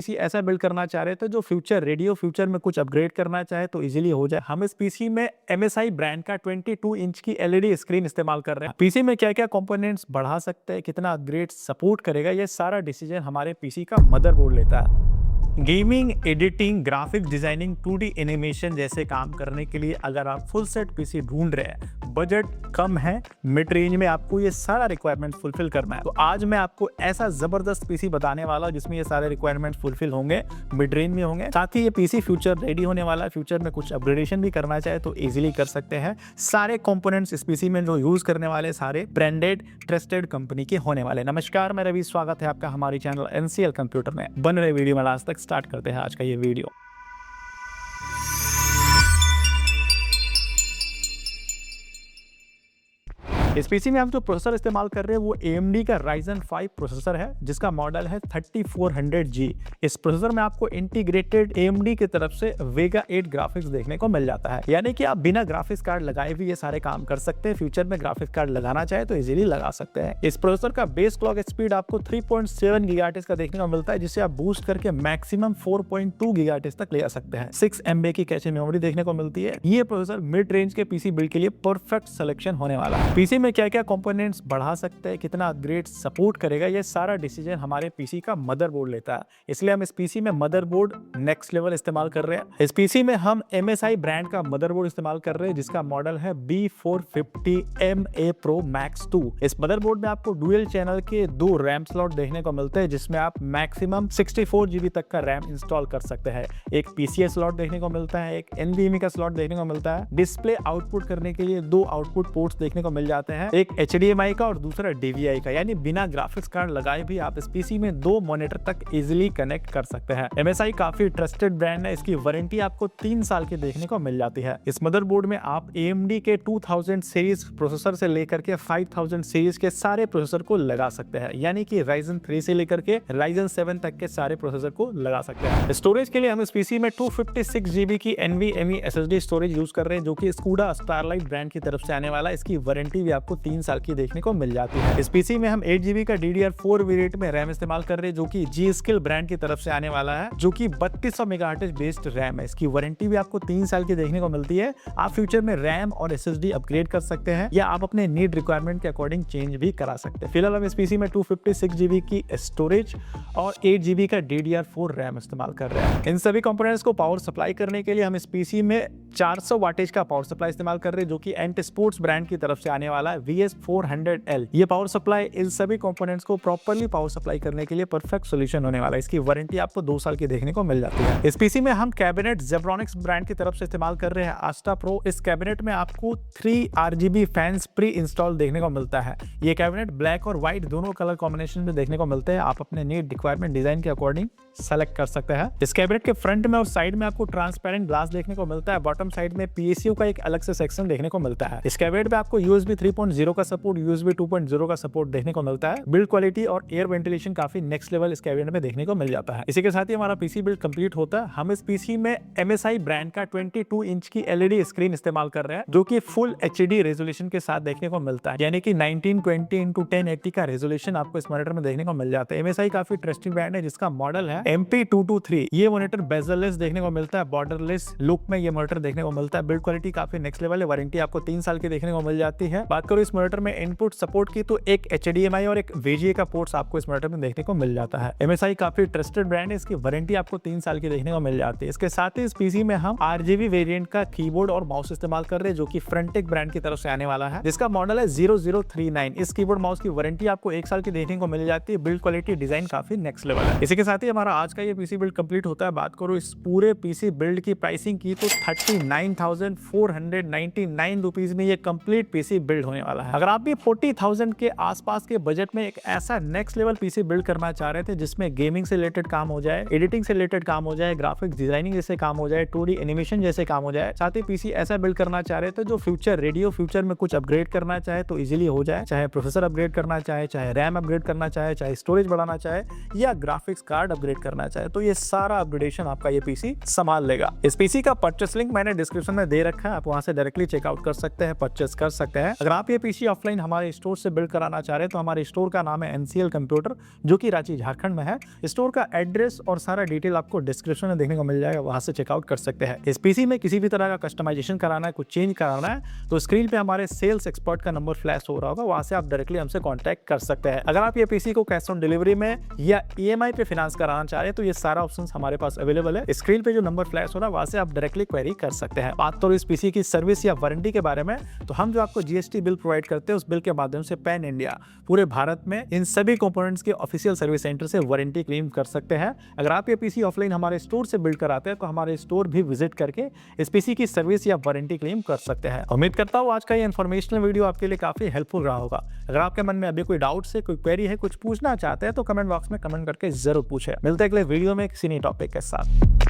PC ऐसा build करना चाह रहे थे जो फ्यूचर में कुछ अपग्रेड करना चाहे तो इजीली हो जाए। हम इस पीसी में MSI ब्रांड का 22 इंच की LED स्क्रीन इस्तेमाल कर रहे हैं। पीसी में क्या क्या कंपोनेंट्स बढ़ा सकते हैं, कितना अपग्रेड सपोर्ट करेगा, ये सारा डिसीजन हमारे पीसी का मदरबोर्ड लेता है। Gaming, editing, graphic designing, 2D animation जैसे काम करने के लिए अगर आप फुल सेट पीसी ढूंढ रहे हैं, बजट कम है, मिड रेंज में आपको ये सारा रिक्वायरमेंट फुलफिल करना है, तो आज मैं आपको ऐसा जबरदस्त पीसी बताने वाला हूं जिसमें ये सारे रिक्वायरमेंट फुलफिल होंगे, मिड रेंज में होंगे। साथ ही ये पीसी फ्यूचर रेडी होने वाला है, फ्यूचर में कुछ अपग्रेडेशन भी करना चाहे तो इजीली कर सकते हैं। सारे कंपोनेंट्स इस पीसी में जो यूज करने वाले सारे ब्रांडेड ट्रस्टेड कंपनी के होने वाले। नमस्कार, मैं रवि, स्वागत है आपका हमारे चैनल NCL कंप्यूटर में। बन रहे वीडियो में लास्ट तक स्टार्ट करते हैं आज का ये वीडियो। इस पीसी में हम जो प्रोसेसर इस्तेमाल कर रहे हैं वो AMD का Ryzen 5 प्रोसेसर है जिसका मॉडल है 3400G। इस प्रोसेसर में आपको इंटीग्रेटेड AMD की तरफ से Vega 8 ग्राफिक्स देखने को मिल जाता है, यानी कि आप बिना ग्राफिक्स कार्ड लगाए भी ये सारे काम कर सकते हैं। फ्यूचर में ग्राफिक्स कार्ड लगाना चाहे तो इजीली लगा सकते हैं। इस प्रोसेसर का बेस क्लॉक स्पीड आपको 3.7 GHz का देखने को मिलता है, जिसे आप बूस्ट करके मैक्सिमम 4.2 GHz तक ले जा सकते हैं। 6 MB की कैचे मेमोरी देखने को मिलती है। ये प्रोसेसर मिड रेंज के पीसी बिल्ड के लिए परफेक्ट सिलेक्शन होने वाला है। पीसी में क्या क्या कंपोनेंट्स बढ़ा सकते हैं, कितना अपग्रेड सपोर्ट करेगा, ये सारा डिसीजन हमारे पीसी का मदरबोर्ड लेता है। इसलिए हम इस पीसी में मदरबोर्ड नेक्स्ट लेवल इस्तेमाल कर रहे हैं। इस पीसी में हम MSI ब्रांड का मदरबोर्ड इस्तेमाल कर रहे हैं जिसका मॉडल है B450MA Pro Max 2। इस मदरबोर्ड में आपको डुअल चैनल के 2 रैम स्लॉट देखने को मिलते हैं जिसमें आप मैक्सिमम 64 GB तक का रैम इंस्टॉल कर सकते हैं। एक PCI स्लॉट देखने को मिलता है, एक NVMe का स्लॉट देखने को मिलता है। डिस्प्ले आउटपुट करने के लिए 2 आउटपुट पोर्ट्स देखने को मिल जाते हैं, एक HDMI का और दूसरा DVI का, यानी बिना ग्राफिक्स कार्ड लगाए भी आप इस पीसी में 2 मॉनिटर तक इजीली कनेक्ट कर सकते हैं। MSI काफी ट्रस्टेड ब्रांड है, इसकी वारंटी आपको 3 साल की देखने को मिल जाती है। इस मदरबोर्ड में आप AMD के 2000 सीरीज प्रोसेसर से लेकर के 5000 सीरीज के सारे प्रोसेसर को लगा सकते हैं, यानी कि Ryzen 3 से लेकर के Ryzen 7 तक के सारे प्रोसेसर को लगा सकते हैं। स्टोरेज के लिए हम इस पीसी में 256 GB की NVMe SSD स्टोरेज यूज कर रहे हैं जो कि स्कूडा स्टारलाइट ब्रांड की तरफ से आने वाला है। इसकी वारंटी भी आपको 3 साल की देखने को मिल जाती है। इस पीसी में हम 8 GB का DDR4 वेरिएंट में रैम इस्तेमाल कर रहे हैं जो कि G-Skill ब्रांड की तरफ से आने वाला है, जो कि 3200 MHz बेस्ड रैम है। इसकी वारंटी भी आपको 3 साल की देखने को मिलती है। आप फ्यूचर में रैम और SSD अपग्रेड कर सकते हैं या आप अपने नीड रिक्वायरमेंट के अकॉर्डिंग चेंज भी करा सकते हैं। फिलहाल हम इस पीसी में 256 GB की स्टोरेज और 8 GB का DDR4 रैम इस्तेमाल कर रहे हैं। इन सभी कंपोनेंट्स को पावर सप्लाई करने के लिए हम इस पीसी में 400 वाटेज का पावर सप्लाई इस्तेमाल कर रहे हैं जो कि एंट स्पोर्ट्स ब्रांड की तरफ से आने वाला है, VS400L। ये पावर सप्लाई इन सभी कंपोनेंट्स को प्रॉपर्ली पावर सप्लाई करने के लिए परफेक्ट सॉल्यूशन होने वाला है। इसकी वारंटी आपको 2 साल की देखने को मिल जाती है। इस पीसी में हम कैबिनेट Zebronics ब्रांड की तरफ से इस्तेमाल कर रहे हैं Asta Pro। इस कैबिनेट में आपको 3 RGB फैंस प्री इंस्टॉल देखने को मिलता है। ये कैबिनेट ब्लैक और व्हाइट दोनों कलर कॉम्बिनेशन में देखने को मिलते हैं। आप अपने नीड रिक्वायरमेंट डिजाइन के अकॉर्डिंग सेलेक्ट कर सकते हैं। इस कैबिनेट के फ्रंट में और साइड में आपको ट्रांसपेरेंट ग्लास देखने को मिलता है। बॉटम साइड में PSU का एक अलग से सेक्शन देखने को मिलता है। इस कैबिनेट में आपको USB 3.0 का सपोर्ट, USB 2.0 का सपोर्ट देखने को मिलता है। बिल्ड क्वालिटी और एयर वेंटिलेशन काफी नेक्स्ट लेवल इस कैबिनेट में देखने को मिल जाता है। इसी के साथ ही हमारा पीसी बिल्ड कंप्लीट होता है। हम इस पीसी में MSI ब्रांड का 22 इंच की LED स्क्रीन इस्तेमाल कर रहे हैं जो कि फुल HD रेजोल्यूशन के साथ देखने को मिलता है, यानी कि 1920x1080 का रेजोल्यूशन आपको इस मॉनिटर में देखने को मिल जाता है। MSI काफी ट्रस्टेड ब्रांड है जिसका मॉडल है MP223। ये मॉनिटर बेजललेस देखने को मिलता है, बॉर्डरलेस लुक में ये मॉनिटर देखने को मिलता है। बिल्ड क्वालिटी काफी नेक्स्ट लेवल है, वारंटी आपको 3 साल की देखने को मिल जाती है। बात करो इस मॉनिटर में इनपुट सपोर्ट की तो एक HDMI और एक VGA का पोर्ट्स आपको इस मॉनिटर में देखने को मिल जाता है। MSI काफी ट्रस्टेड ब्रांड है, इसकी वारंटी आपको 3 साल की देखने को मिल जाती है। इसके साथ ही इस पीसी में हम RGB वेरिएंट का कीबोर्ड और माउस इस्तेमाल कर रहे हैं जो कि Frontech ब्रांड की तरफ से आने वाला है, जिसका मॉडल है 0039। इस कीबोर्ड माउस की वारंटी आपको 1 साल की देखने को मिल जाती है। बिल्ड क्वालिटी डिजाइन काफी नेक्स्ट लेवल है। इसी के साथ ही हमारा आज का ये पीसी बिल्ड कंप्लीट होता है। बात करो इस पूरे पीसी बिल्ड की प्राइसिंग की तो 39,499 रुपीज में ये कंप्लीट पीसी बिल्ड होने वाला है। अगर आप भी 40,000 के आसपास के बजट में एक ऐसा नेक्स्ट लेवल पीसी बिल्ड करना चाह रहे थे जिसमें गेमिंग से रिलेटेड काम हो जाए, एडिटिंग से रिलेटेड काम हो जाए, ग्राफिक्स डिजाइनिंग जैसे काम हो जाए, 2D एनिमेशन जैसे काम हो जाए, साथ ही पीसी ऐसा बिल्ड करना चाह रहे थे जो फ्यूचर में कुछ अपग्रेड करना चाहे तो इजीली हो जाए, चाहे प्रोसेसर अपग्रेड करना चाहे, चाहे रैम अपग्रेड करना चाहे, चाहे स्टोरेज बढ़ाना चाहे या ग्राफिक्स कार्ड अपग्रेड करना चाहे, तो ये सारा अपग्रेडेशन आपका ये पीसी संभाल लेगा। इस पीसी का परचेस लिंक मैंने डिस्क्रिप्शन में दे रखा है, आप वहां से डायरेक्टली चेकआउट कर सकते हैं, परचेस कर सकते हैं। अगर आप आप ये पीसी ऑफलाइन हमारे स्टोर से बिल्ड कराना चाह रहे हैं तो हमारे स्टोर का नाम है NCL कंप्यूटर, जो कि रांची झारखंड में है। स्टोर का एड्रेस और सारा डिटेल आपको डिस्क्रिप्शन में देखने को मिल जाएगा, वहां से चेकआउट कर सकते हैं। इस पीसी में किसी भी तरह का कस्टमाइजेशन कराना है, कुछ चेंज कराना है तो स्क्रीन पे हमारे सेल्स एक्सपर्ट का नंबर फ्लैश हो रहा होगा, वहां से आप डायरेक्टली हमसे कांटेक्ट कर सकते हैं। अगर आप ये पीसी को कैश ऑन डिलीवरी में या EMI पे फाइनेंस कराना चाह रहे हैं तो ये सारा ऑप्शन हमारे पास अवेलेबल है। स्क्रीन पे जो नंबर फ्लैश हो रहा है वहां से आप डायरेक्टली क्वेरी कर सकते हैं। बात करो इस पीसी की सर्विस या वारंटी के बारे में, तो हम जो आपको GST बिल प्रोवाइड करते हैं उस बिल के माध्यम से पैन इंडिया पूरे भारत में इन सभी कंपोनेंट्स के ऑफिशियल सर्विस सेंटर से वारंटी क्लेम कर सकते हैं। अगर आप ये पीसी ऑफलाइन हमारे स्टोर से बिल्ड कराते हैं तो हमारे स्टोर भी विजिट करके इस पीसी की सर्विस या वारंटी क्लेम कर सकते हैं। उम्मीद करता हूँ आज का ये इन्फॉर्मेशनल वीडियो आपके लिए काफी हेल्पफुल रहा होगा। अगर आपके मन में अभी कोई डाउट है, कोई क्वेरी है, कुछ पूछना चाहते हैं तो कमेंट बॉक्स में कमेंट करके जरूर पूछे। मिलते हैं अगले वीडियो में किसी नई टॉपिक के साथ।